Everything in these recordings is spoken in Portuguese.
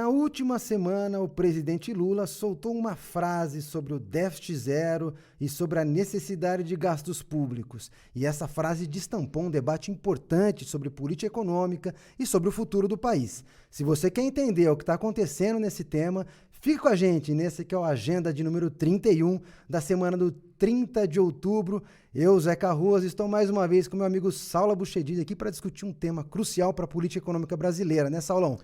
Na última semana, o presidente Lula soltou uma frase sobre o déficit zero e sobre a necessidade de gastos públicos. E essa frase destampou um debate importante sobre política econômica e sobre o futuro do país. Se você quer entender o que está acontecendo nesse tema, fique com a gente nesse que é o Agenda de número 31 da semana do 30 de outubro. Eu, Zeca Ruas, estou mais uma vez com meu amigo Saulo Abuchedid aqui para discutir um tema crucial para a política econômica brasileira, né, Saulão?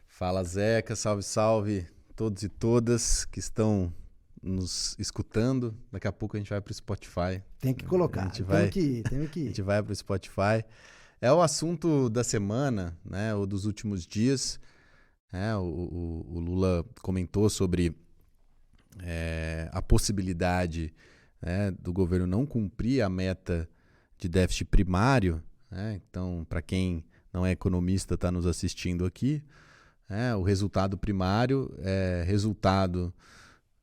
Fala, Zeca, salve, salve todos e todas que estão nos escutando. Daqui a pouco a gente vai para o Spotify. Tem que colocar, a gente vai, tem que ir. A gente vai para o Spotify. É o assunto da semana, né, ou dos últimos dias. O Lula comentou sobre a possibilidade, né, do governo não cumprir a meta de déficit primário. Né? Então, para quem não é economista, está nos assistindo aqui, o resultado primário é resultado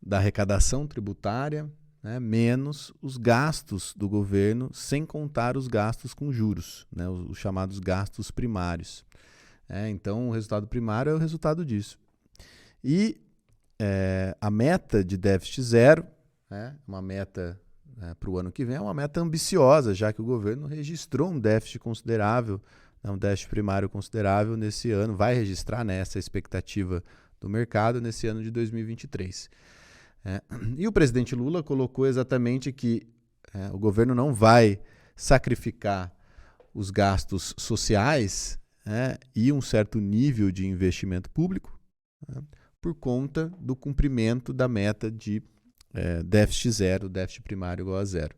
da arrecadação tributária, né, menos os gastos do governo, sem contar os gastos com juros, né, os chamados gastos primários. Então, o resultado primário é o resultado disso. E a meta de déficit zero, uma meta para o ano que vem, é uma meta ambiciosa, já que o governo registrou um déficit considerável, um déficit primário considerável nesse ano, vai registrar essa expectativa do mercado nesse ano de 2023. E o presidente Lula colocou exatamente que o governo não vai sacrificar os gastos sociais e um certo nível de investimento público por conta do cumprimento da meta de déficit zero, déficit primário igual a zero.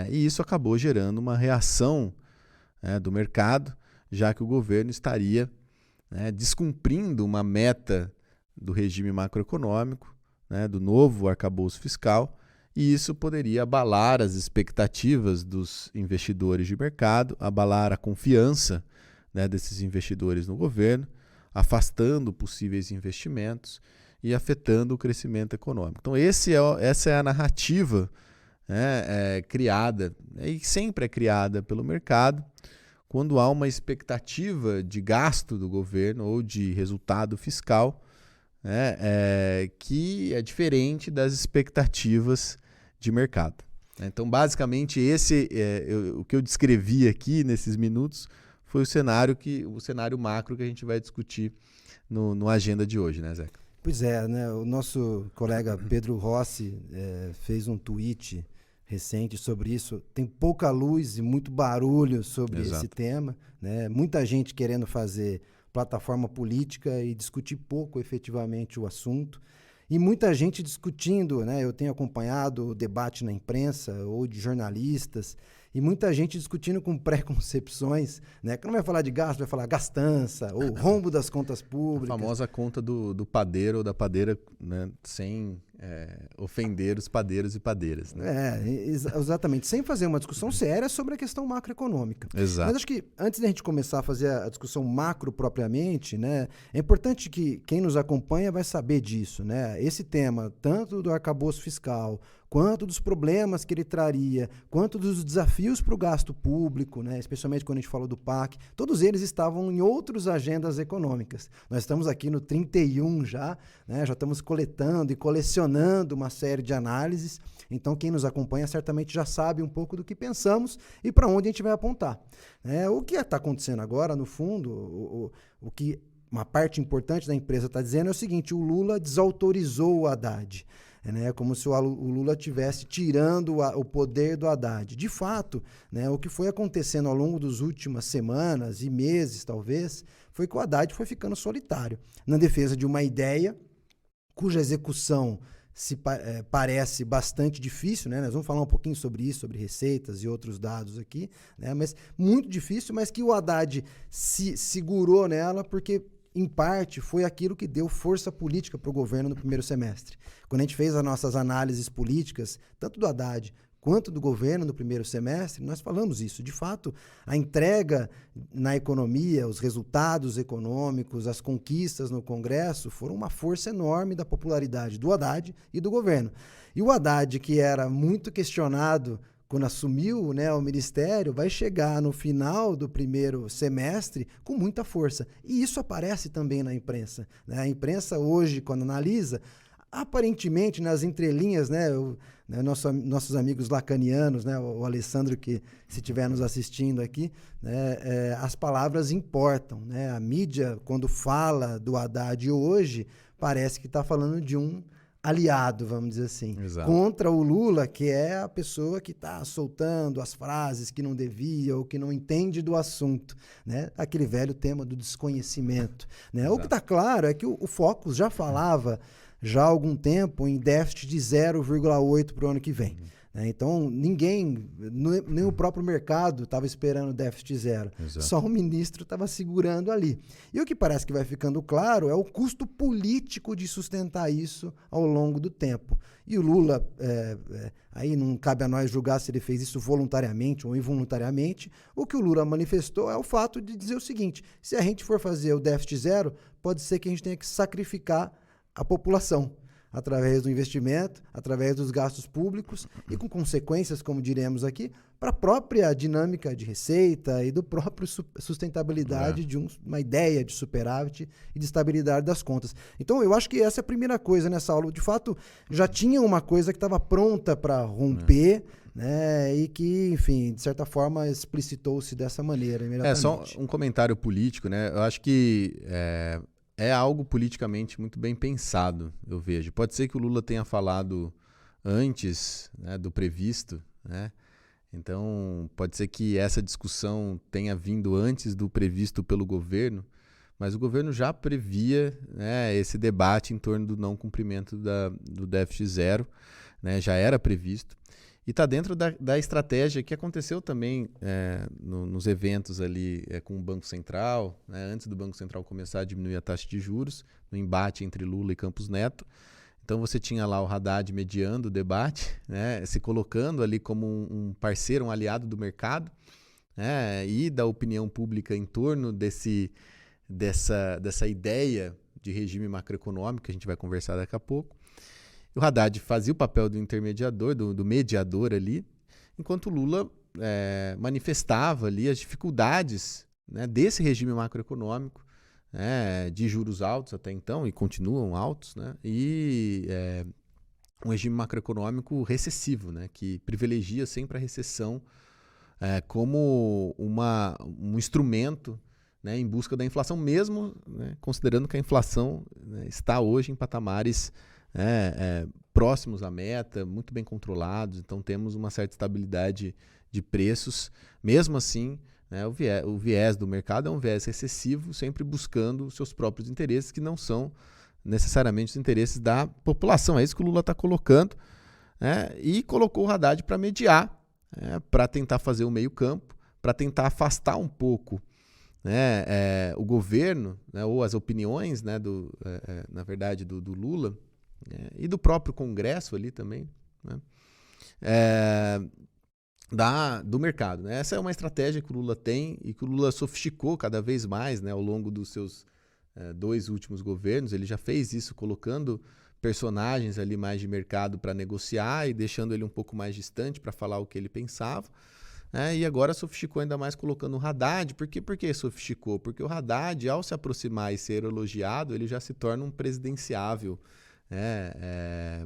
E isso acabou gerando uma reação do mercado, já que o governo estaria descumprindo uma meta do regime macroeconômico, do novo arcabouço fiscal, e isso poderia abalar as expectativas dos investidores de mercado, abalar a confiança desses investidores no governo, afastando possíveis investimentos e afetando o crescimento econômico. Então, essa é a narrativa criada, e sempre é criada pelo mercado, quando há uma expectativa de gasto do governo ou de resultado fiscal que é diferente das expectativas de mercado. Então, basicamente, o que eu descrevi aqui nesses minutos foi o cenário macro que a gente vai discutir no agenda de hoje, né, Zeca? Pois é, né? O nosso colega Pedro Rossi fez um tweet recente sobre isso. Tem pouca luz e muito barulho sobre esse tema, né? Muita gente querendo fazer plataforma política e discutir pouco efetivamente o assunto. E muita gente discutindo, né? Eu tenho acompanhado o debate na imprensa ou de jornalistas, e muita gente discutindo com preconcepções, né? Que não vai falar de gasto, vai falar gastança, ou rombo das contas públicas. A famosa conta do padeiro ou da padeira, né? Sem ofender os padeiros e padeiras. Né? Exatamente. Sem fazer uma discussão séria sobre a questão macroeconômica. Exato. Mas acho que antes da gente começar a fazer a discussão macro propriamente, né? É importante que quem nos acompanha vai saber disso, né? Esse tema, tanto do arcabouço fiscal, quanto dos problemas que ele traria, quanto dos desafios para o gasto público, né? Especialmente quando a gente falou do PAC, todos eles estavam em outras agendas econômicas. Nós estamos aqui no 31 já, né? Já estamos coletando e colecionando uma série de análises, então quem nos acompanha certamente já sabe um pouco do que pensamos e para onde a gente vai apontar. O que está acontecendo agora, no fundo, o que uma parte importante da empresa está dizendo é o seguinte: o Lula desautorizou o Haddad. Como se o Lula estivesse tirando o poder do Haddad. De fato, o que foi acontecendo ao longo das últimas semanas e meses, talvez, foi que o Haddad foi ficando solitário na defesa de uma ideia cuja execução parece bastante difícil, né? Nós vamos falar um pouquinho sobre isso, sobre receitas e outros dados aqui, né? Mas muito difícil, mas que o Haddad se segurou nela porque, em parte, foi aquilo que deu força política para o governo no primeiro semestre. Quando a gente fez as nossas análises políticas, tanto do Haddad quanto do governo no primeiro semestre, nós falamos isso. De fato, a entrega na economia, os resultados econômicos, as conquistas no Congresso foram uma força enorme da popularidade do Haddad e do governo. E o Haddad, que era muito questionado quando assumiu, né, o ministério, vai chegar no final do primeiro semestre com muita força. E isso aparece também na imprensa, né? A imprensa hoje, quando analisa, aparentemente, nas entrelinhas, né, nossos amigos lacanianos, né, o Alessandro, que se estiver nos assistindo aqui, né, as palavras importam, né? A mídia, quando fala do Haddad hoje, parece que está falando de um aliado, vamos dizer assim, Exato. contra o Lula, que é a pessoa que está soltando as frases que não devia ou que não entende do assunto, né? Aquele velho tema do desconhecimento, né? O que está claro é que o Focus já falava já há algum tempo em déficit de 0,8 para o ano que vem. Né? Então, ninguém, nem o próprio mercado estava esperando déficit zero. Exato. Só o ministro estava segurando ali. E o que parece que vai ficando claro é o custo político de sustentar isso ao longo do tempo. E o Lula, aí não cabe a nós julgar se ele fez isso voluntariamente ou involuntariamente. O que o Lula manifestou é o fato de dizer o seguinte: se a gente for fazer o déficit zero, pode ser que a gente tenha que sacrificar a população, através do investimento, através dos gastos públicos e com consequências, como diremos aqui, para a própria dinâmica de receita e do próprio sustentabilidade de uma ideia de superávit e de estabilidade das contas. Então, eu acho que essa é a primeira coisa nessa aula. De fato, já tinha uma coisa que estava pronta para romper, né, e que, enfim, de certa forma, explicitou-se dessa maneira imediatamente. Só um comentário político, né? Eu acho que é algo politicamente muito bem pensado, eu vejo. Pode ser que o Lula tenha falado antes, né, do previsto, né? Então, pode ser que essa discussão tenha vindo antes do previsto pelo governo, mas o governo já previa, né, esse debate em torno do não cumprimento do déficit zero, né? Já era previsto. E está dentro da estratégia que aconteceu também nos eventos ali com o Banco Central, né, antes do Banco Central começar a diminuir a taxa de juros, no embate entre Lula e Campos Neto. Então você tinha lá o Haddad mediando o debate, né, se colocando ali como um parceiro, um aliado do mercado, né, e da opinião pública em torno dessa ideia de regime macroeconômico, que a gente vai conversar daqui a pouco. O Haddad fazia o papel do intermediador, do mediador ali, enquanto o Lula manifestava ali as dificuldades, né, desse regime macroeconômico, né, de juros altos até então, e continuam altos, né, e um regime macroeconômico recessivo, né, que privilegia sempre a recessão como um instrumento, né, em busca da inflação, mesmo, né, considerando que a inflação, né, está hoje em patamares próximos à meta, muito bem controlados, então temos uma certa estabilidade de preços. Mesmo assim, né, o viés do mercado é um viés recessivo, sempre buscando seus próprios interesses, que não são necessariamente os interesses da população. É isso que o Lula está colocando, né, e colocou o Haddad para mediar, para tentar fazer o meio campo, para tentar afastar um pouco, né, o governo, né, ou as opiniões, né, na verdade, do Lula, e do próprio Congresso ali também, né, do mercado. Né? Essa é uma estratégia que o Lula tem e que o Lula sofisticou cada vez mais, né, ao longo dos seus 2 últimos governos. Ele já fez isso colocando personagens ali mais de mercado para negociar e deixando ele um pouco mais distante para falar o que ele pensava. E agora sofisticou ainda mais colocando o Haddad. Por que sofisticou? Porque o Haddad, ao se aproximar e ser elogiado, ele já se torna um presidenciável,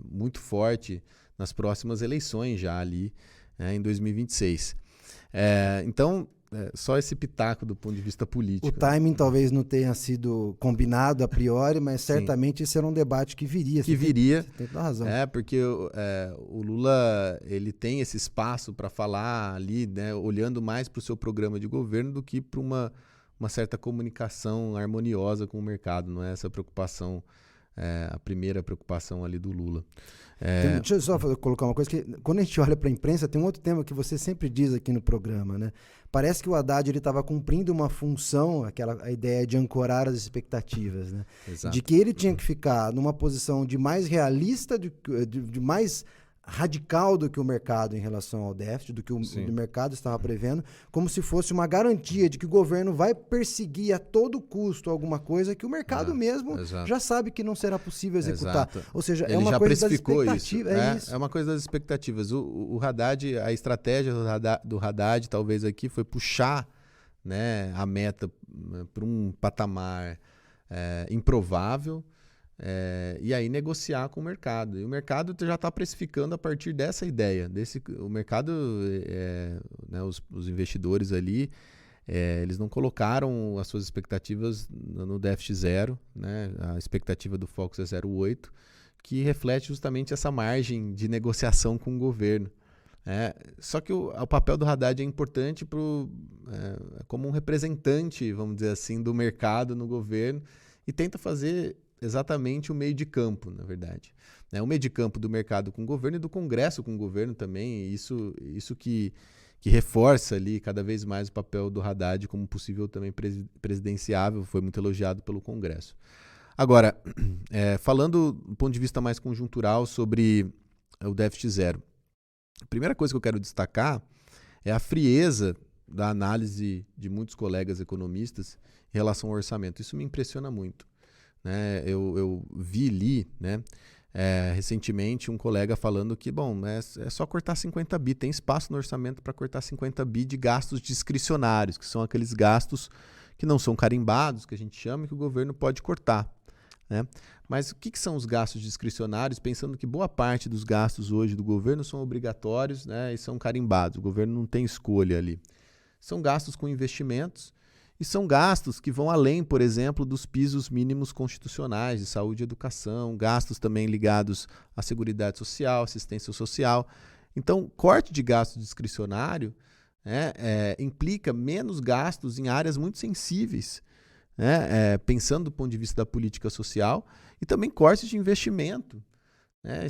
muito forte nas próximas eleições já ali, em 2026. Então, só esse pitaco do ponto de vista político. O timing talvez não tenha sido combinado a priori, mas certamente esse era um debate que viria. Que viria. Você tem toda a razão. Porque o Lula ele tem esse espaço para falar ali, né, olhando mais para o seu programa de governo do que para uma certa comunicação harmoniosa com o mercado. Não é essa preocupação, a primeira preocupação ali do Lula. Deixa eu só colocar uma coisa, que quando a gente olha para a imprensa, tem um outro tema que você sempre diz aqui no programa, né? Parece que o Haddad estava cumprindo uma função, a ideia de ancorar as expectativas, né? Exato. De que ele tinha que ficar numa posição de mais realista, de mais radical do que o mercado em relação ao déficit, do que o mercado estava prevendo, como se fosse uma garantia de que o governo vai perseguir a todo custo alguma coisa que o mercado mesmo já sabe que não será possível executar. Ou seja, ele é uma já coisa das expectativas. É uma coisa das expectativas. O Haddad, a estratégia do Haddad talvez aqui foi puxar, né, a meta para um patamar improvável, e aí negociar com o mercado. E o mercado já está precificando a partir dessa ideia. O mercado, né, os investidores ali, eles não colocaram as suas expectativas no déficit zero, né? A expectativa do Focus é 0,8, que reflete justamente essa margem de negociação com o governo. Só que o papel do Haddad é importante como um representante, vamos dizer assim, do mercado no governo, e tenta fazer exatamente o meio de campo, na verdade. O meio de campo do mercado com o governo e do Congresso com o governo também, isso que reforça ali cada vez mais o papel do Haddad como possível também presidenciável, foi muito elogiado pelo Congresso. Agora, falando do ponto de vista mais conjuntural sobre o déficit zero, a primeira coisa que eu quero destacar é a frieza da análise de muitos colegas economistas em relação ao orçamento. Isso me impressiona muito. Eu li, né, recentemente um colega falando que, é só cortar 50 bi, tem espaço no orçamento para cortar 50 bi de gastos discricionários, que são aqueles gastos que não são carimbados, que a gente chama, que o governo pode cortar. Né? Mas o que são os gastos discricionários, pensando que boa parte dos gastos hoje do governo são obrigatórios, né, e são carimbados, o governo não tem escolha ali. São gastos com investimentos, e são gastos que vão além, por exemplo, dos pisos mínimos constitucionais de saúde e educação, gastos também ligados à Seguridade Social, assistência social. Então, corte de gasto discricionário implica menos gastos em áreas muito sensíveis, pensando do ponto de vista da política social, e também cortes de investimento.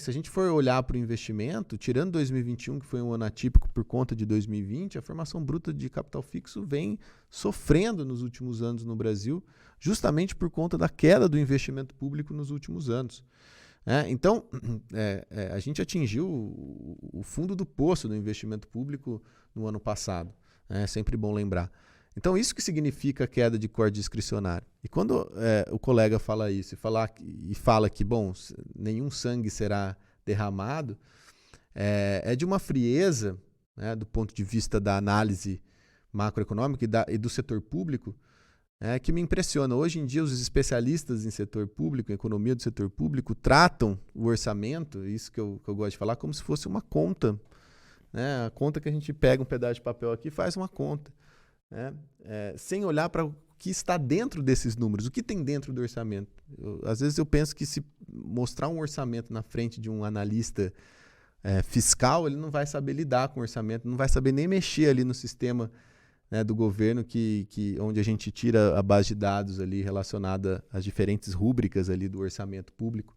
Se a gente for olhar para o investimento, tirando 2021, que foi um ano atípico por conta de 2020, a formação bruta de capital fixo vem sofrendo nos últimos anos no Brasil, justamente por conta da queda do investimento público nos últimos anos. Então, a gente atingiu o fundo do poço do investimento público no ano passado. É sempre bom lembrar. Então, isso que significa a queda de corte discricionário. E quando o colega fala isso e fala que, nenhum sangue será derramado, é de uma frieza, né, do ponto de vista da análise macroeconômica e do setor público, que me impressiona. Hoje em dia, os especialistas em setor público, em economia do setor público, tratam o orçamento, isso que eu gosto de falar, como se fosse uma conta. A conta que a gente pega um pedaço de papel aqui e faz uma conta. Sem olhar para o que está dentro desses números, o que tem dentro do orçamento. Às vezes eu penso que se mostrar um orçamento na frente de um analista fiscal, ele não vai saber lidar com o orçamento, não vai saber nem mexer ali no sistema, né, do governo onde a gente tira a base de dados ali relacionada às diferentes rúbricas ali do orçamento público.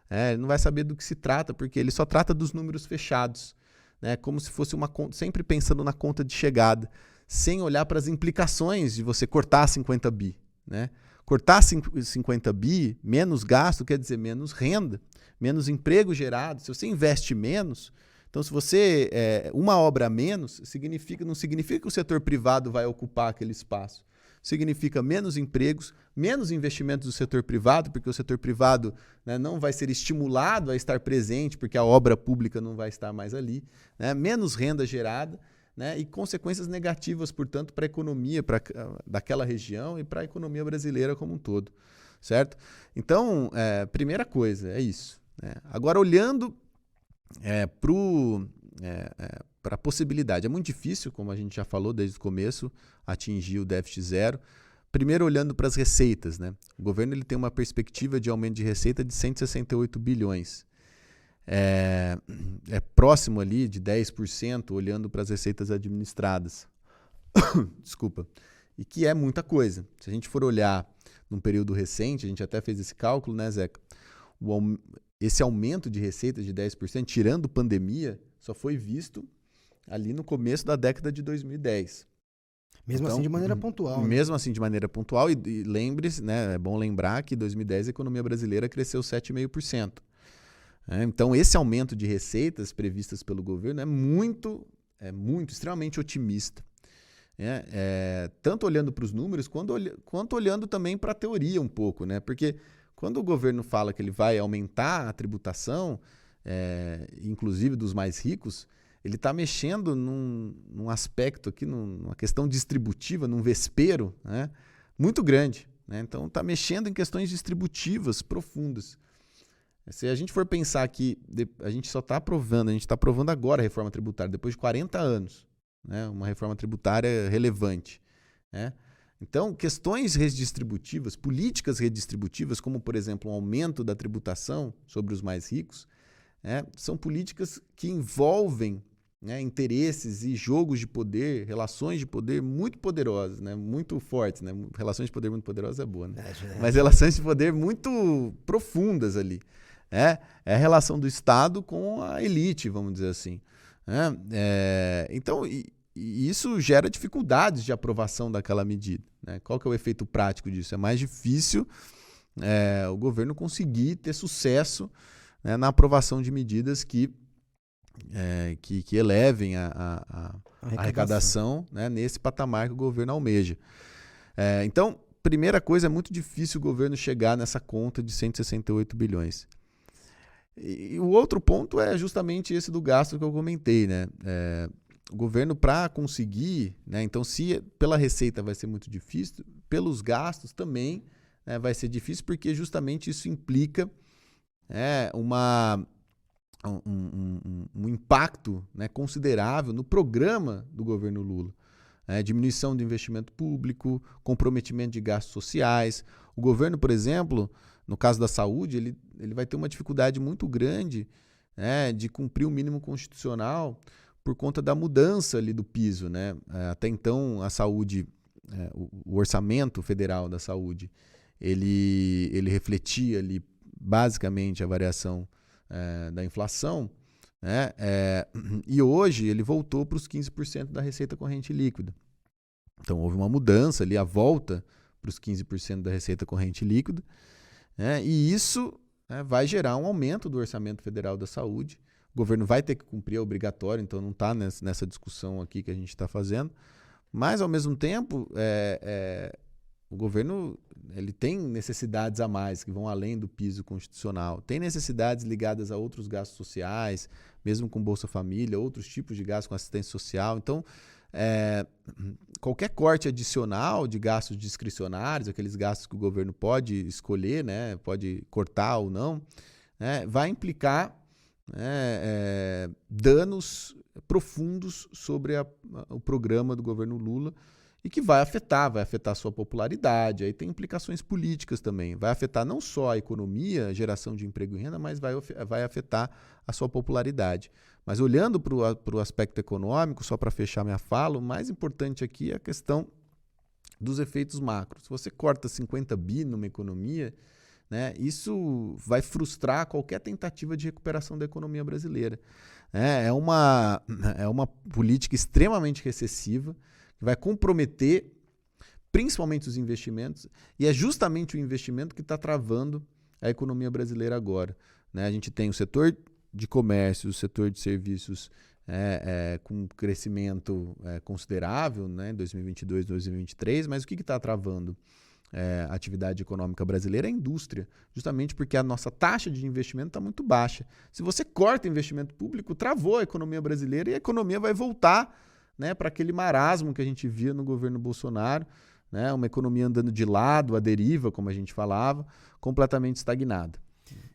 Ele não vai saber do que se trata, porque ele só trata dos números fechados, né, como se fosse uma conta, sempre pensando na conta de chegada, sem olhar para as implicações de você cortar 50 bi. Né? Cortar 50 bi, menos gasto, quer dizer menos renda, menos emprego gerado. Se você investe menos, então se você uma obra a menos, não significa que o setor privado vai ocupar aquele espaço. Significa menos empregos, menos investimentos do setor privado, porque o setor privado, né, não vai ser estimulado a estar presente, porque a obra pública não vai estar mais ali, né? Menos renda gerada, né, e consequências negativas, portanto, para a economia daquela região e para a economia brasileira como um todo, certo? Então, primeira coisa, é isso. Né? Agora, olhando para a possibilidade, é muito difícil, como a gente já falou desde o começo, atingir o déficit zero. Primeiro, olhando para as receitas. Né? O governo ele tem uma perspectiva de aumento de receita de 168 bilhões. É próximo ali de 10%, olhando para as receitas administradas. Desculpa. E que é muita coisa. Se a gente for olhar num período recente, a gente até fez esse cálculo, né, Zeca? Esse aumento de receitas de 10%, tirando pandemia, só foi visto ali no começo da década de 2010. Mesmo assim de maneira pontual. Mesmo assim de maneira pontual. E lembre-se, né, é bom lembrar que em 2010 a economia brasileira cresceu 7,5%. Então, esse aumento de receitas previstas pelo governo é muito, extremamente otimista. Tanto olhando para os números, quanto olhando também para a teoria um pouco, né? Porque quando o governo fala que ele vai aumentar a tributação, inclusive dos mais ricos, ele está mexendo num aspecto aqui, numa questão distributiva, num vespeiro, né, muito grande. Né? Então, está mexendo em questões distributivas profundas. Se a gente for pensar que a gente só está aprovando, a gente está aprovando agora a reforma tributária, depois de 40 anos, né, uma reforma tributária relevante. Né? Então, questões redistributivas, políticas redistributivas, como, por exemplo, um aumento da tributação sobre os mais ricos, são políticas que envolvem, né, interesses e jogos de poder, relações de poder muito poderosas, né, muito fortes. Né? Relações de poder muito poderosas é boa, né? Mas relações de poder muito profundas ali. É a relação do Estado com a elite, vamos dizer assim. Então, isso gera dificuldades de aprovação daquela medida. Né? Qual que é o efeito prático disso? É mais difícil o governo conseguir ter sucesso, né, na aprovação de medidas que elevem a arrecadação, né, nesse patamar que o governo almeja. Então, primeira coisa, é muito difícil o governo chegar nessa conta de 168 bilhões. E o outro ponto é justamente esse do gasto que eu comentei. Né? O governo, para conseguir, né, então, se pela receita vai ser muito difícil, pelos gastos também, né, vai ser difícil, porque justamente isso implica um impacto, né, considerável no programa do governo Lula. Diminuição do investimento público, comprometimento de gastos sociais. O governo, por exemplo, no caso da saúde, ele vai ter uma dificuldade muito grande, de cumprir o mínimo constitucional por conta da mudança ali do piso. Né? Até então, a saúde, o orçamento federal da saúde, ele refletia ali basicamente a variação da inflação, né? E hoje ele voltou para os 15% da receita corrente líquida. Então houve uma mudança ali, a volta para os 15% da receita corrente líquida, né? E isso, né, vai gerar um aumento do orçamento federal da saúde. O governo vai ter que cumprir, é obrigatório, então não está nessa discussão aqui que a gente está fazendo, mas ao mesmo tempo o governo ele tem necessidades a mais que vão além do piso constitucional. Tem necessidades ligadas a outros gastos sociais, mesmo com Bolsa Família, outros tipos de gastos com assistência social. Então, qualquer corte adicional de gastos discricionários, aqueles gastos que o governo pode escolher, né, pode cortar ou não, né, vai implicar danos profundos sobre o programa do governo Lula, e que vai afetar a sua popularidade. Aí tem implicações políticas também. Vai afetar não só a economia, a geração de emprego e renda, mas vai afetar a sua popularidade. Mas olhando para o aspecto econômico, só para fechar minha fala, o mais importante aqui é a questão dos efeitos macro. Se você corta 50 bi numa economia, né, isso vai frustrar qualquer tentativa de recuperação da economia brasileira. É uma política extremamente recessiva, que vai comprometer principalmente os investimentos, e é justamente o investimento que está travando a economia brasileira agora. Né? A gente tem o setor de comércio, o setor de serviços com crescimento considerável, né, em 2022, 2023, mas o que está travando a atividade econômica brasileira? É a indústria, justamente porque a nossa taxa de investimento está muito baixa. Se você corta investimento público, travou a economia brasileira e a economia vai voltar, né, para aquele marasmo que a gente via no governo Bolsonaro, né, uma economia andando de lado, à deriva, como a gente falava, completamente estagnada.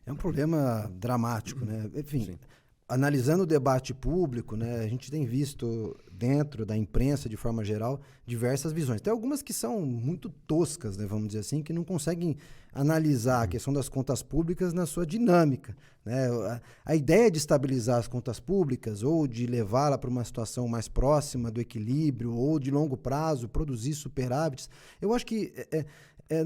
É um problema dramático, né? Enfim, sim, analisando o debate público, né, a gente tem visto dentro da imprensa, de forma geral, diversas visões. Tem algumas que são muito toscas, né, vamos dizer assim, que não conseguem analisar a questão das contas públicas na sua dinâmica. Né? A ideia de estabilizar as contas públicas ou de levá-la para uma situação mais próxima do equilíbrio ou de longo prazo, produzir superávites, eu acho que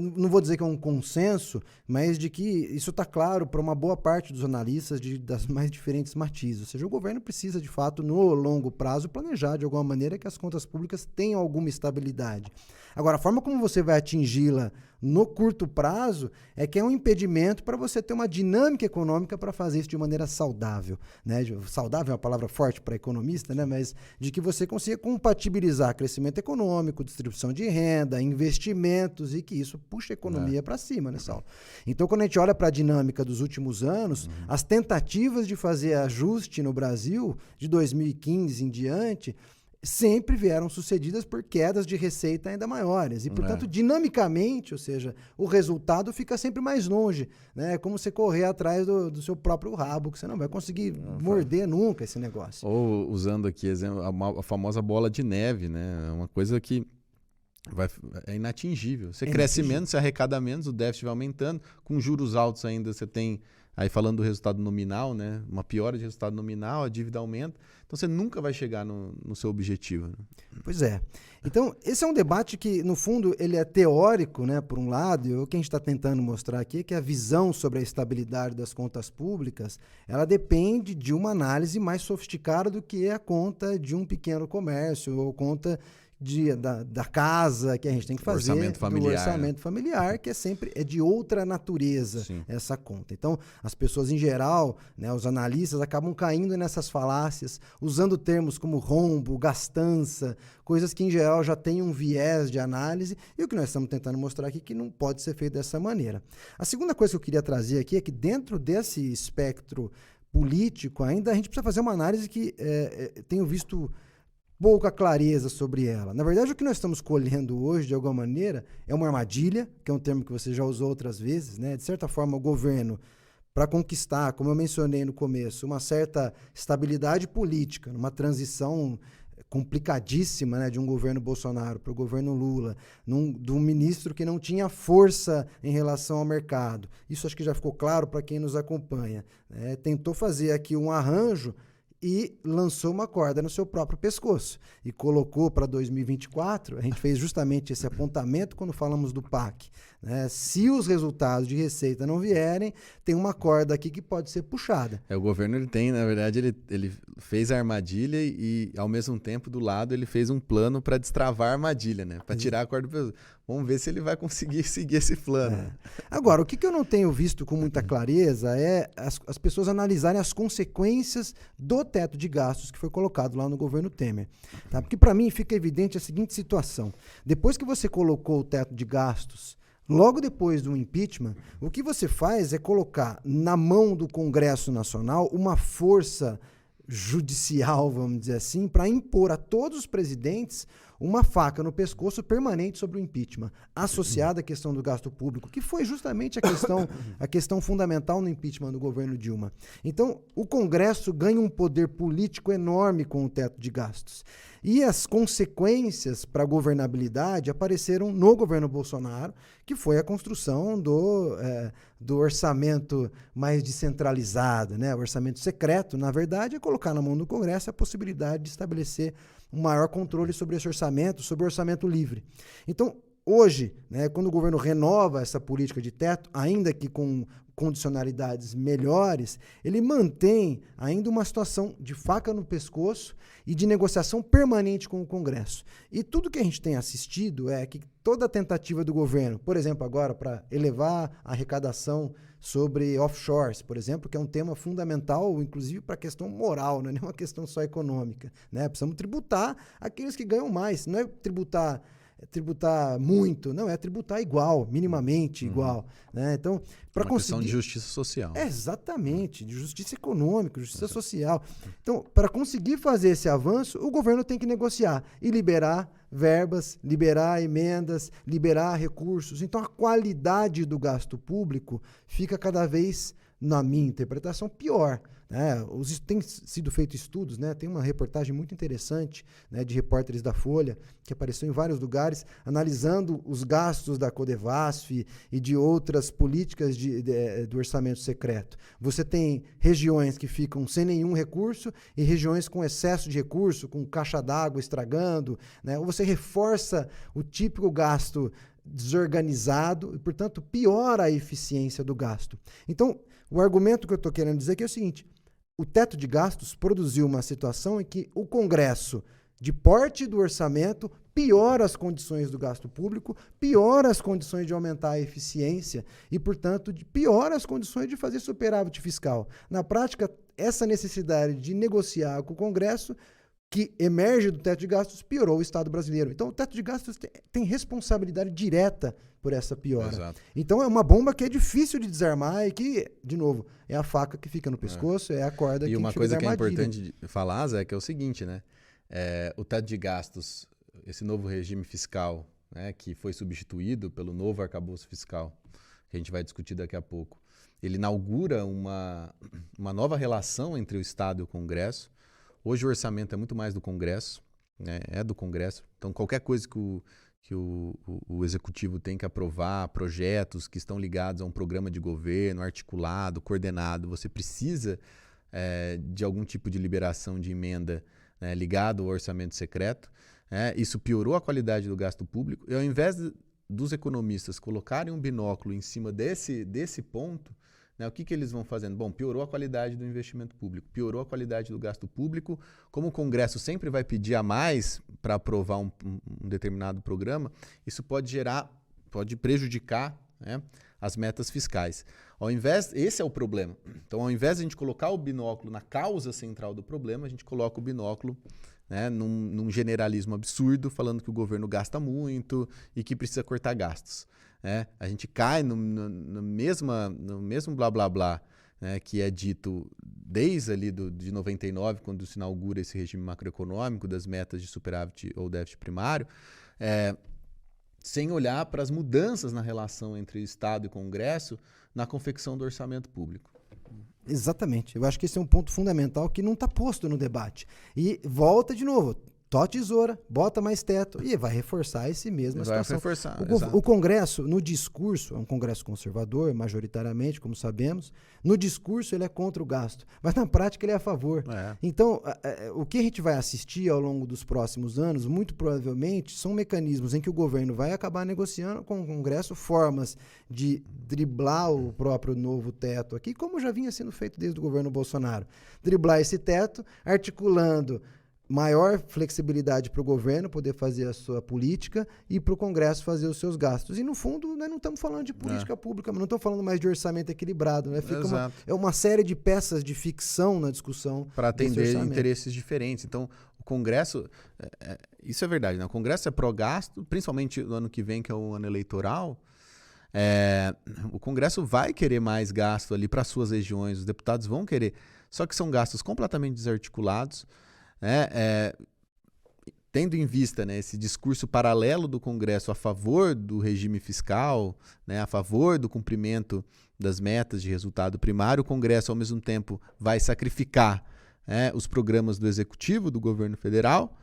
não vou dizer que é um consenso, mas de que isso está claro para uma boa parte dos analistas das mais diferentes matizes. Ou seja, o governo precisa, de fato, no longo prazo, planejar de alguma maneira que as contas públicas tenham alguma estabilidade. Agora, a forma como você vai atingi-la no curto prazo é que é um impedimento para você ter uma dinâmica econômica para fazer isso de maneira saudável, né? Saudável é uma palavra forte para economista, né? Mas de que você consiga compatibilizar crescimento econômico, distribuição de renda, investimentos e que isso puxa a economia para cima, né, Saulo? Então, quando a gente olha para a dinâmica dos últimos anos, as tentativas de fazer ajuste no Brasil, de 2015 em diante, sempre vieram sucedidas por quedas de receita ainda maiores. E, portanto, dinamicamente, ou seja, o resultado fica sempre mais longe. Né? É como você correr atrás do seu próprio rabo, que você não vai conseguir morder nunca esse negócio. Ou, usando aqui exemplo, a famosa bola de neve, né? É uma coisa que é inatingível. Você cresce menos, você arrecada menos, o déficit vai aumentando. Com juros altos ainda, você tem... Aí falando do resultado nominal, né? Uma piora de resultado nominal, a dívida aumenta. Então você nunca vai chegar no seu objetivo. Né? Pois é. Então, esse é um debate que, no fundo, ele é teórico, né, por um lado, e o que a gente está tentando mostrar aqui é que a visão sobre a estabilidade das contas públicas, ela depende de uma análise mais sofisticada do que a conta de um pequeno comércio ou conta da casa que a gente tem que fazer, orçamento familiar, do orçamento familiar, que é de outra natureza. Sim. Essa conta. Então, as pessoas em geral, né, os analistas acabam caindo nessas falácias, usando termos como rombo, gastança, coisas que em geral já têm um viés de análise, e o que nós estamos tentando mostrar aqui é que não pode ser feito dessa maneira. A segunda coisa que eu queria trazer aqui é que dentro desse espectro político ainda a gente precisa fazer uma análise que tenho visto pouca clareza sobre ela. Na verdade, o que nós estamos colhendo hoje, de alguma maneira, é uma armadilha, que é um termo que você já usou outras vezes, né? De certa forma, o governo, para conquistar, como eu mencionei no começo, uma certa estabilidade política, numa transição complicadíssima, né, de um governo Bolsonaro para o governo Lula, de um ministro que não tinha força em relação ao mercado. Isso acho que já ficou claro para quem nos acompanha. Né? Tentou fazer aqui um arranjo e lançou uma corda no seu próprio pescoço e colocou para 2024, a gente fez justamente esse apontamento quando falamos do PAC, né? Se os resultados de receita não vierem, tem uma corda aqui que pode ser puxada. O governo ele tem, na verdade, ele fez a armadilha e ao mesmo tempo do lado ele fez um plano para destravar a armadilha, né? Para tirar a corda do pescoço. Vamos ver se ele vai conseguir seguir esse plano. Agora, o que eu não tenho visto com muita clareza é as pessoas analisarem as consequências do teto de gastos que foi colocado lá no governo Temer. Tá? Porque, para mim, fica evidente a seguinte situação. Depois que você colocou o teto de gastos, logo depois do impeachment, o que você faz é colocar na mão do Congresso Nacional uma força judicial, vamos dizer assim, para impor a todos os presidentes uma faca no pescoço permanente sobre o impeachment, associada à questão do gasto público, que foi justamente a questão fundamental no impeachment do governo Dilma. Então, o Congresso ganha um poder político enorme com o teto de gastos. E as consequências para a governabilidade apareceram no governo Bolsonaro, que foi a construção do orçamento mais descentralizado, né? O orçamento secreto, na verdade, é colocar na mão do Congresso a possibilidade de estabelecer um maior controle sobre esse orçamento, sobre o orçamento livre. Então, hoje, né, quando o governo renova essa política de teto, ainda que com condicionalidades melhores, ele mantém ainda uma situação de faca no pescoço e de negociação permanente com o Congresso. E tudo que a gente tem assistido é que toda tentativa do governo, por exemplo, agora para elevar a arrecadação sobre offshores, por exemplo, que é um tema fundamental, inclusive para a questão moral, não é nem uma questão só econômica. Né? Precisamos tributar aqueles que ganham mais, não é tributar muito, não, é tributar igual, minimamente igual. Né? Então, para conseguir... questão de justiça social. Exatamente, de justiça econômica, justiça social. Então, para conseguir fazer esse avanço, o governo tem que negociar e liberar verbas, liberar emendas, liberar recursos. Então, a qualidade do gasto público fica cada vez, na minha interpretação, pior. Tem sido feitos estudos, né? Tem uma reportagem muito interessante, né, de repórteres da Folha, que apareceu em vários lugares, analisando os gastos da Codevasf e de outras políticas do orçamento secreto. Você tem regiões que ficam sem nenhum recurso e regiões com excesso de recurso, com caixa d'água estragando, né? Ou você reforça o típico gasto desorganizado e, portanto, piora a eficiência do gasto. Então, o argumento que eu estou querendo dizer é o seguinte: o teto de gastos produziu uma situação em que o Congresso de porte do orçamento, piora as condições do gasto público, piora as condições de aumentar a eficiência e, portanto, piora as condições de fazer superávit fiscal. Na prática, essa necessidade de negociar com o Congresso, que emerge do teto de gastos, piorou o Estado brasileiro. Então, o teto de gastos tem responsabilidade direta por essa piora. Exato. Então, é uma bomba que é difícil de desarmar e que, de novo, é a faca que fica no pescoço, é a corda que E uma tira coisa da que é armadilha. importante falar, Zé, que é o seguinte, né? O teto de gastos, esse novo regime fiscal, né, que foi substituído pelo novo arcabouço fiscal, que a gente vai discutir daqui a pouco, ele inaugura uma nova relação entre o Estado e o Congresso. Hoje o orçamento é muito mais do Congresso, né? É do Congresso. Então qualquer coisa que o Executivo tem que aprovar, projetos que estão ligados a um programa de governo, articulado, coordenado, você precisa de algum tipo de liberação de emenda, né, ligado ao orçamento secreto. Isso piorou a qualidade do gasto público. E ao invés dos economistas colocarem um binóculo em cima desse ponto, né, o que eles vão fazendo? Bom, piorou a qualidade do investimento público, piorou a qualidade do gasto público. Como o Congresso sempre vai pedir a mais para aprovar um determinado programa, isso pode prejudicar, né, as metas fiscais. Esse é o problema. Então, ao invés de a gente colocar o binóculo na causa central do problema, a gente coloca o binóculo, né, num generalismo absurdo, falando que o governo gasta muito e que precisa cortar gastos. A gente cai no mesmo blá blá blá, né, que é dito desde ali de 99, quando se inaugura esse regime macroeconômico das metas de superávit ou déficit primário, sem olhar para as mudanças na relação entre Estado e Congresso na confecção do orçamento público. Exatamente. Eu acho que esse é um ponto fundamental que não está posto no debate. E volta de novo. Tó tesoura, bota mais teto e vai reforçar esse mesmo situação. O Congresso, no discurso, é um Congresso conservador, majoritariamente, como sabemos. No discurso ele é contra o gasto, mas na prática ele é a favor. Então, o que a gente vai assistir ao longo dos próximos anos, muito provavelmente, são mecanismos em que o governo vai acabar negociando com o Congresso formas de driblar o próprio novo teto aqui, como já vinha sendo feito desde o governo Bolsonaro. Driblar esse teto, articulando maior flexibilidade para o governo poder fazer a sua política e para o Congresso fazer os seus gastos. E, no fundo, nós não estamos falando de política pública, mas não estamos falando mais de orçamento equilibrado. Né? Fica uma série de peças de ficção na discussão. Para atender interesses diferentes. Então, o Congresso... isso é verdade, né? O Congresso é pró-gasto, principalmente no ano que vem, que é o ano eleitoral. O Congresso vai querer mais gasto ali para suas regiões, os deputados vão querer. Só que são gastos completamente desarticulados, tendo em vista, né, esse discurso paralelo do Congresso a favor do regime fiscal, né, a favor do cumprimento das metas de resultado primário, o Congresso, ao mesmo tempo, vai sacrificar os programas do Executivo, do governo federal,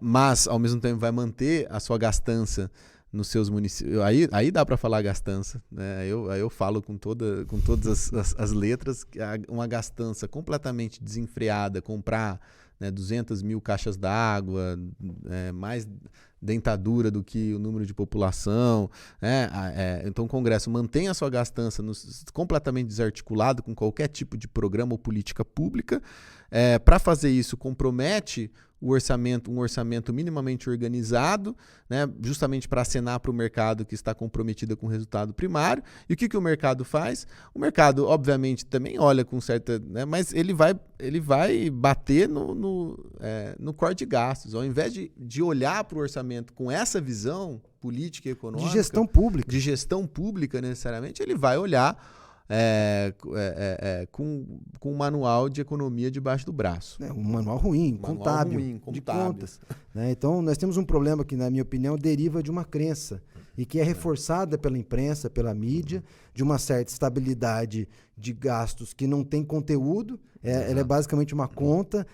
mas, ao mesmo tempo, vai manter a sua gastança nos seus municípios. Aí dá para falar gastança, né? Aí eu falo com todas as letras, uma gastança completamente desenfreada, comprar, né, 200 mil caixas d'água, mais dentadura do que o número de população. Então o Congresso mantém a sua gastança completamente desarticulado com qualquer tipo de programa ou política pública. Para fazer isso, compromete um orçamento minimamente organizado, né, justamente para acenar para o mercado que está comprometido com o resultado primário. E o que o mercado faz? O mercado, obviamente, também olha com certa... né, mas ele vai bater no corte de gastos. Ao invés de olhar para o orçamento com essa visão política e econômica... De gestão pública, necessariamente, ele vai olhar com um manual de economia debaixo do braço. Um manual ruim, contábil, de contas. Né? Então, nós temos um problema que, na minha opinião, deriva de uma crença e que é reforçada pela imprensa, pela mídia, de uma certa estabilidade de gastos que não tem conteúdo. Ela é basicamente uma conta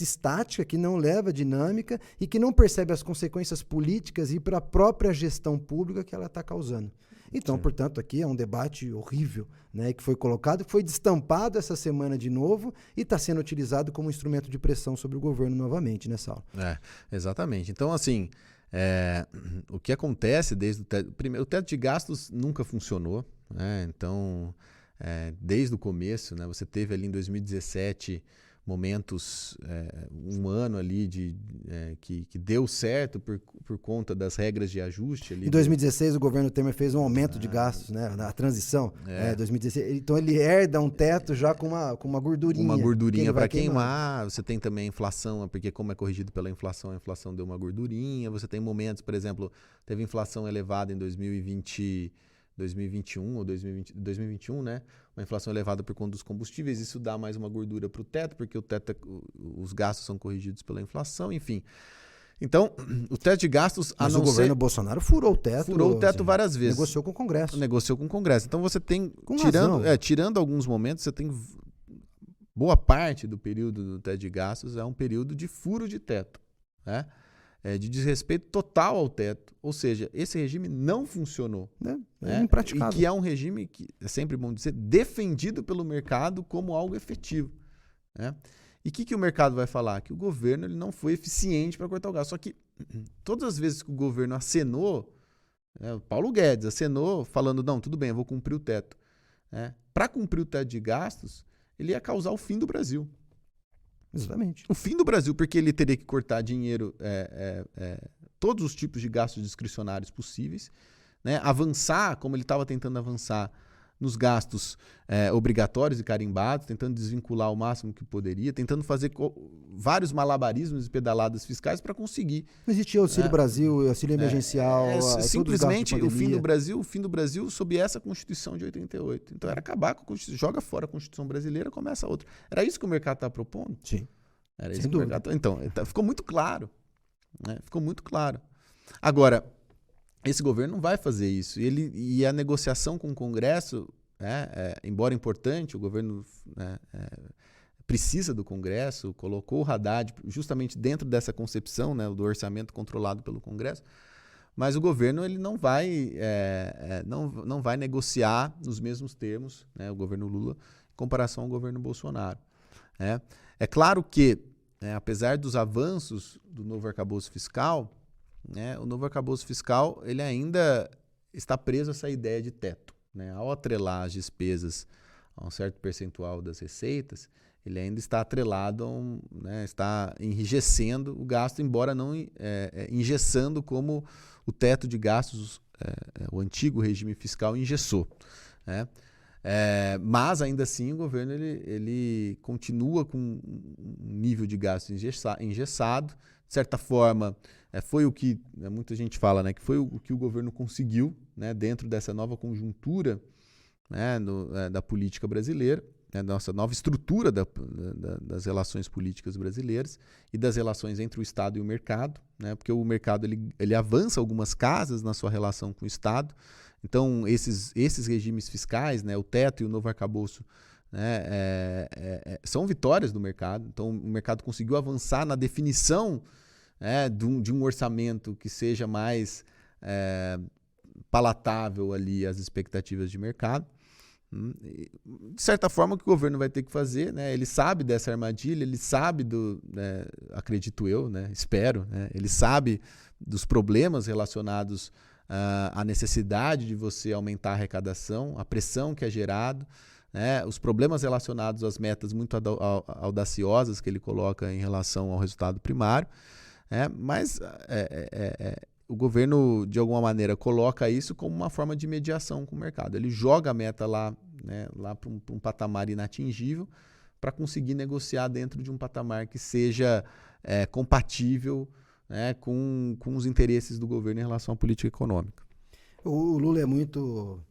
estática que não leva dinâmica e que não percebe as consequências políticas e para a própria gestão pública que ela está causando. Então, portanto, aqui é um debate horrível, né, que foi colocado, foi destampado essa semana de novo e está sendo utilizado como instrumento de pressão sobre o governo novamente, né, Saulo? Exatamente. Então, assim, o que acontece desde o teto... Primeiro, o teto de gastos nunca funcionou, né? Então, desde o começo, né, você teve ali em 2017 momentos, um ano ali que deu certo por conta das regras de ajuste. Ali em 2016, o governo Temer fez um aumento de gastos, né? Na transição. 2016. Então, ele herda um teto já com uma gordurinha. Uma gordurinha para queimar. Você tem também a inflação, porque como é corrigido pela inflação, a inflação deu uma gordurinha. Você tem momentos, por exemplo, teve inflação elevada em 2021 ou 2021, né? Uma inflação elevada por conta dos combustíveis, isso dá mais uma gordura para o teto, porque os gastos são corrigidos pela inflação, enfim. Então, o teto de gastos... Mas o governo Bolsonaro furou o teto. Furou o teto várias vezes. Negociou com o Congresso. Negociou com o Congresso. Então, você tem... Com tirando alguns momentos, você tem... Boa parte do período do teto de gastos é um período de furo de teto, né? De desrespeito total ao teto. Ou seja, esse regime não funcionou. É impraticável. E que é um regime que, é sempre bom dizer, defendido pelo mercado como algo efetivo, né? E o que o mercado vai falar? Que o governo ele não foi eficiente para cortar o gasto. Só que todas as vezes que o governo acenou, o Paulo Guedes acenou falando, não, tudo bem, eu vou cumprir o teto. Para cumprir o teto de gastos, ele ia causar o fim do Brasil. Exatamente. O fim do Brasil, porque ele teria que cortar dinheiro, todos os tipos de gastos discricionários possíveis, né? Avançar, como ele estava tentando avançar, nos gastos obrigatórios e carimbados, tentando desvincular o máximo que poderia, tentando fazer vários malabarismos e pedaladas fiscais para conseguir. Não existia Auxílio Brasil, auxílio emergencial. Simplesmente o fim do Brasil sob essa Constituição de 88. Então era acabar com a Constituição, joga fora a Constituição brasileira, começa outra. Era isso que o mercado estava propondo? Sim. Era isso que o mercado. Então, ficou muito claro. Né? Ficou muito claro. Agora, esse governo não vai fazer isso. E a negociação com o Congresso, embora importante, o governo precisa do Congresso, colocou o Haddad justamente dentro dessa concepção, né, do orçamento controlado pelo Congresso, mas o governo ele não vai negociar nos mesmos termos, né, o governo Lula, em comparação ao governo Bolsonaro. É claro que, apesar dos avanços do novo arcabouço fiscal, o novo arcabouço fiscal ele ainda está preso a essa ideia de teto, né? Ao atrelar as despesas a um certo percentual das receitas, ele ainda está atrelado, está enrijecendo o gasto, embora não engessando como o teto de gastos, o antigo regime fiscal engessou, né? Mas ainda assim o governo ele continua com um nível de gasto engessado. De certa forma, foi o que muita gente fala, né, que foi o que o governo conseguiu, né, dentro dessa nova conjuntura, né, da política brasileira, né, nossa nova estrutura das relações políticas brasileiras e das relações entre o Estado e o mercado, né, porque o mercado ele avança algumas casas na sua relação com o Estado. Então, esses regimes fiscais, né, o teto e o novo arcabouço, né, são vitórias do mercado. Então, o mercado conseguiu avançar na definição de um orçamento que seja mais palatável ali às expectativas de mercado. De certa forma, o que o governo vai ter que fazer, né, ele sabe dessa armadilha, ele sabe acredito eu, né, espero, né, ele sabe dos problemas relacionados à necessidade de você aumentar a arrecadação, a pressão que é gerado, né, os problemas relacionados às metas muito audaciosas que ele coloca em relação ao resultado primário, mas o governo, de alguma maneira, coloca isso como uma forma de mediação com o mercado. Ele joga a meta lá para um patamar inatingível para conseguir negociar dentro de um patamar que seja compatível, né, com os interesses do governo em relação à política econômica. O Lula é muito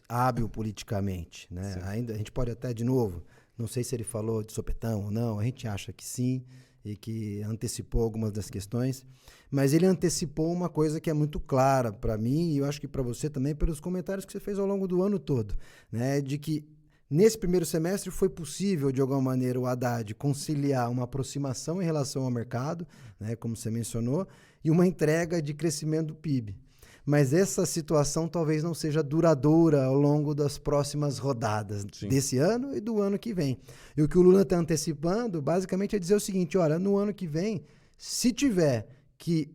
hábil politicamente, né? Ainda a gente pode até, de novo, não sei se ele falou de sopetão ou não, a gente acha que sim, e que antecipou algumas das questões, mas ele antecipou uma coisa que é muito clara para mim, e eu acho que para você também, pelos comentários que você fez ao longo do ano todo, né? De que nesse primeiro semestre foi possível, de alguma maneira, o Haddad conciliar uma aproximação em relação ao mercado, né, como você mencionou, e uma entrega de crescimento do PIB. Mas essa situação talvez não seja duradoura ao longo das próximas rodadas desse ano e do ano que vem. E o que o Lula está antecipando, basicamente, é dizer o seguinte: olha, no ano que vem, se tiver que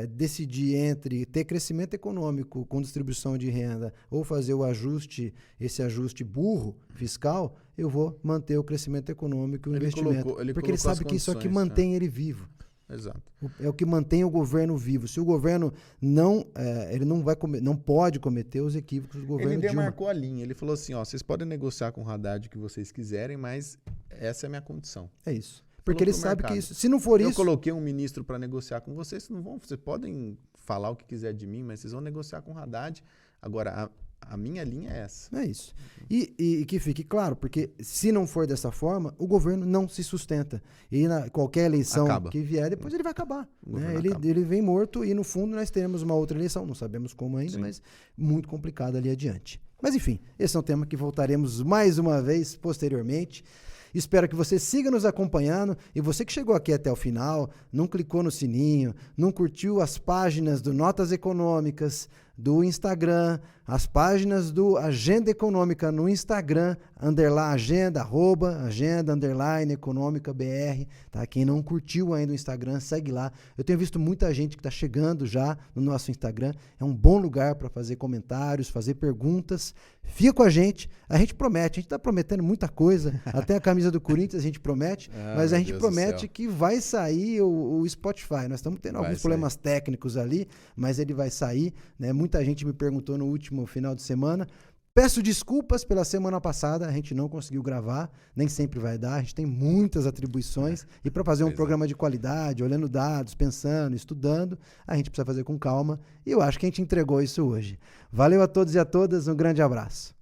decidir entre ter crescimento econômico com distribuição de renda ou fazer esse ajuste burro fiscal, eu vou manter o crescimento econômico e o investimento. Porque ele sabe que isso é o que mantém ele vivo. Exato. É o que mantém o governo vivo. Se o governo ele não pode cometer os equívocos do governo Dilma. Ele demarcou a linha. Ele falou assim, vocês podem negociar com o Haddad o que vocês quiserem, mas essa é a minha condição. É isso. Porque ele sabe que isso, se não for isso... Eu coloquei um ministro para negociar com vocês, vocês podem falar o que quiser de mim, mas vocês vão negociar com o Haddad. Agora, a minha linha é essa. É isso. E que fique claro, porque se não for dessa forma, o governo não se sustenta. E qualquer eleição que vier, depois ele vai acabar. Né? Ele vem morto e, no fundo, nós teremos uma outra eleição. Não sabemos como ainda, mas muito complicado ali adiante. Mas, enfim, esse é um tema que voltaremos mais uma vez posteriormente. Espero que você siga nos acompanhando e você que chegou aqui até o final, não clicou no sininho, não curtiu as páginas do Notas Econômicas, do Instagram, as páginas do Agenda Econômica no Instagram, agenda, econômica BR, tá? Quem não curtiu ainda o Instagram, segue lá. Eu tenho visto muita gente que está chegando já no nosso Instagram. É um bom lugar para fazer comentários, fazer perguntas. Fica com a gente promete, a gente está prometendo muita coisa, até a camisa do Corinthians a gente promete, mas a gente promete que vai sair o Spotify. Nós estamos tendo alguns problemas técnicos ali, mas ele vai sair, né? Muita gente me perguntou no último final de semana. Peço desculpas pela semana passada, a gente não conseguiu gravar, nem sempre vai dar, a gente tem muitas atribuições e para fazer um programa de qualidade, olhando dados, pensando, estudando, a gente precisa fazer com calma e eu acho que a gente entregou isso hoje. Valeu a todos e a todas, um grande abraço.